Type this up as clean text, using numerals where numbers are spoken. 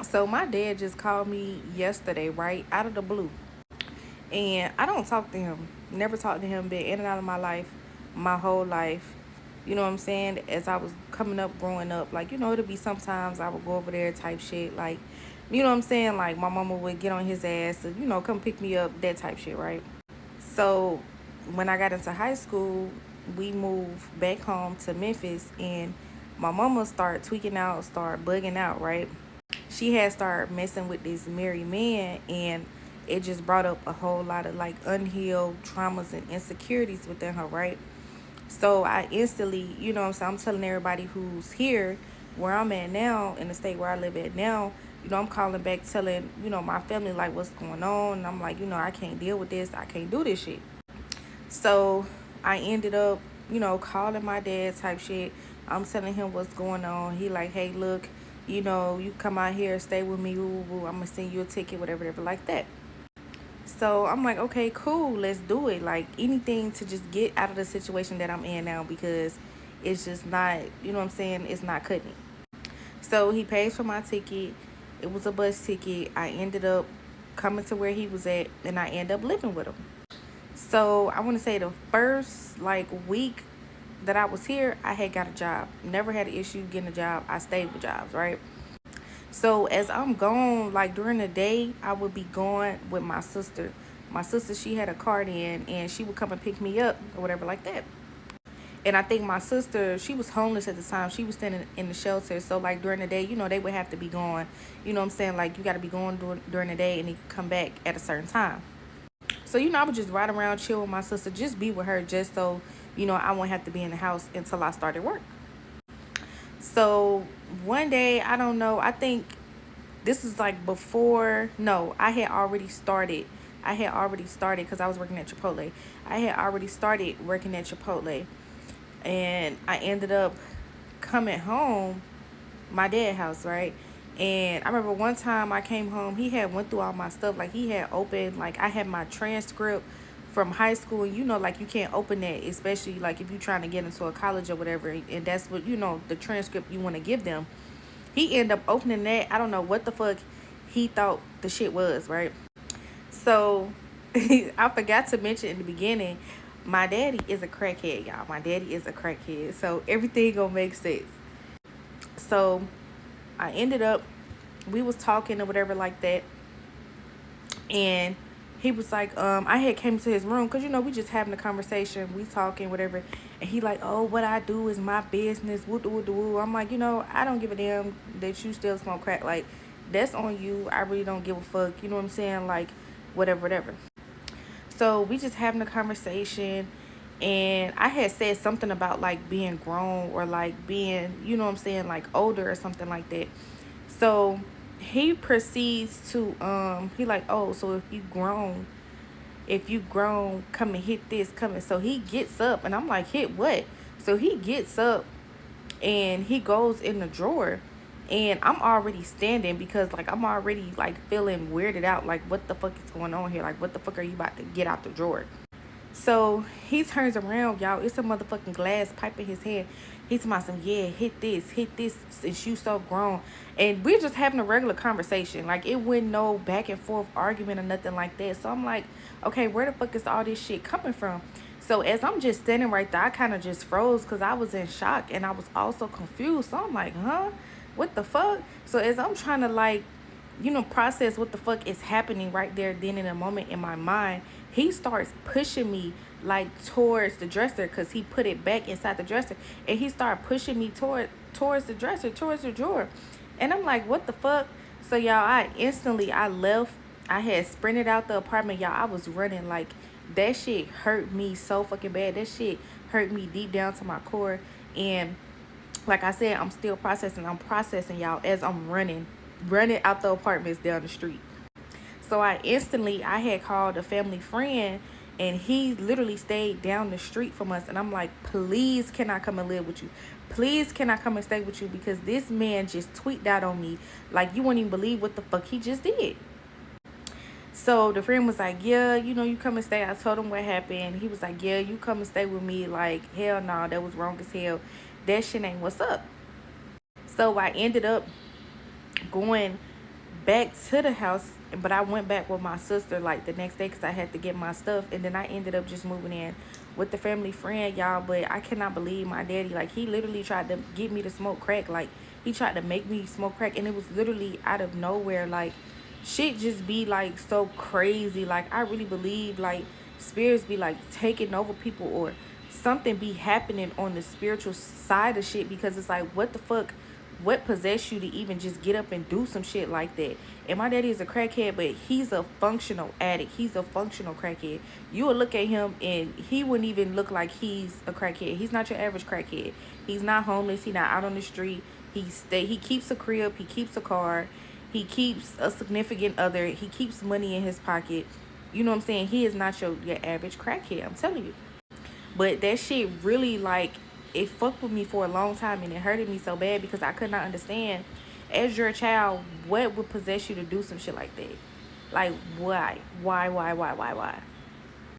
So my dad just called me yesterday, right out of the blue, and I don't talk to him. Never talked to him. Been in and out of my life, my whole life. You know what I'm saying? As I was coming up, growing up, like it'll be sometimes I would go over there type shit, like you know what I'm saying? Like my mama would get on his ass to come pick me up, that type shit, right? So when I got into high school, we moved back home to Memphis, and my mama started tweaking out, started bugging out, right? She had started messing with this married man, and it just brought up a whole lot of like unhealed traumas and insecurities within her, right? So I instantly, what I'm saying, I'm telling everybody who's here where I'm at now, in the state where I live at now, I'm calling back telling, my family like what's going on. And I'm like, I can't deal with this. I can't do this shit. So I ended up, calling my dad type shit. I'm telling him what's going on. He like, hey, look, you come out here, stay with me, woo, woo, I'm gonna send you a ticket, whatever, whatever, like that. So I'm like, okay, cool, let's do it. Like anything to just get out of the situation that I'm in now, because it's just not, what I'm saying, it's not cutting it. So he pays for my ticket. It was a bus ticket. I ended up coming to where he was at, and I end up living with him. So I want to say the first like week that I was here, I had got a job. Never had an issue getting a job. I stayed with jobs, right? So as I'm gone, like during the day, I would be going with my sister. My sister, she had a car in, and she would come and pick me up or whatever like that. And I think my sister, she was homeless at the time. She was staying in the shelter. So like during the day, they would have to be going. You know what I'm saying? Like you got to be going during the day, and then come back at a certain time. So I would just ride around, chill with my sister, just be with her, just so I won't have to be in the house until I started work. So one day, I don't know, I think this is like before, no, I had already started because I was working at Chipotle. I had already started working at Chipotle, and I ended up coming home, my dad's house, right? And I remember one time I came home, he had went through all my stuff. Like he had opened, like I had my transcript from high school, and like you can't open that, especially like if you're trying to get into a college or whatever, and that's what the transcript you want to give them. He ended up opening that. I don't know what the fuck he thought the shit was, right? So I forgot to mention in the beginning, my daddy is a crackhead, y'all. My daddy is a crackhead. So everything gonna make sense. So I ended up, we was talking or whatever like that, and he was like, I had came to his room because we just having a conversation, we talking whatever, and he like, oh, what I do is my business, woo woo woo. I'm like, I don't give a damn that you still smoke crack, like that's on you. I really don't give a fuck, you know what I'm saying, like whatever, whatever. So we just having a conversation, and I had said something about like being grown or like being, what I'm saying, like older or something like that. So he proceeds to he like, oh, so if you grown, come and hit this, come and, so he gets up, and I'm like, hit what? So he gets up, and he goes in the drawer, and I'm already standing because like I'm already like feeling weirded out, like what the fuck is going on here, like what the fuck are you about to get out the drawer? So he turns around, y'all. It's a motherfucking glass pipe in his head. He's talking some, yeah, hit this, since you so grown. And we're just having a regular conversation. Like, it wasn't no back and forth argument or nothing like that. So I'm like, okay, where the fuck is all this shit coming from? So as I'm just standing right there, I kind of just froze because I was in shock, and I was also confused. So I'm like, huh? What the fuck? So as I'm trying to like, process what the fuck is happening right there, then in a moment in my mind, he starts pushing me like towards the dresser because he put it back inside the dresser, and he started pushing me towards the dresser, towards the drawer. And I'm like, what the fuck? So y'all, I left. I had sprinted out the apartment, y'all. I was running, like that shit hurt me so fucking bad. That shit hurt me deep down to my core. And like I said, I'm still processing. I'm processing, y'all, as I'm running out the apartments down the street. So I had called a family friend, and he literally stayed down the street from us. And I'm like, please, can I come and live with you? Please, can I come and stay with you? Because this man just tweaked out on me. Like, you won't even believe what the fuck he just did. So the friend was like, yeah, you come and stay. I told him what happened. He was like, yeah, you come and stay with me. Like, hell no, that was wrong as hell. That shit ain't what's up. So I ended up going back to the house, but I went back with my sister like the next day because I had to get my stuff, and then I ended up just moving in with the family friend, y'all. But I cannot believe my daddy, like, he literally tried to get me to smoke crack. Like, he tried to make me smoke crack, and it was literally out of nowhere. Like, shit just be like so crazy. Like, I really believe like spirits be like taking over people, or something be happening on the spiritual side of shit, because it's like, what the fuck, what possessed you to even just get up and do some shit like that? And my daddy is a crackhead, but he's a functional addict. He's a functional crackhead. You would look at him and he wouldn't even look like he's a crackhead. He's not your average crackhead. He's not homeless. He's not out on the street. He keeps a crib. He keeps a car. He keeps a significant other. He keeps money in his pocket. You know what I'm saying? He is not your average crackhead. I'm telling you. But that shit really, like, it fucked with me for a long time, and it hurted me so bad because I could not understand, as your child, what would possess you to do some shit like that? Like, why? Why?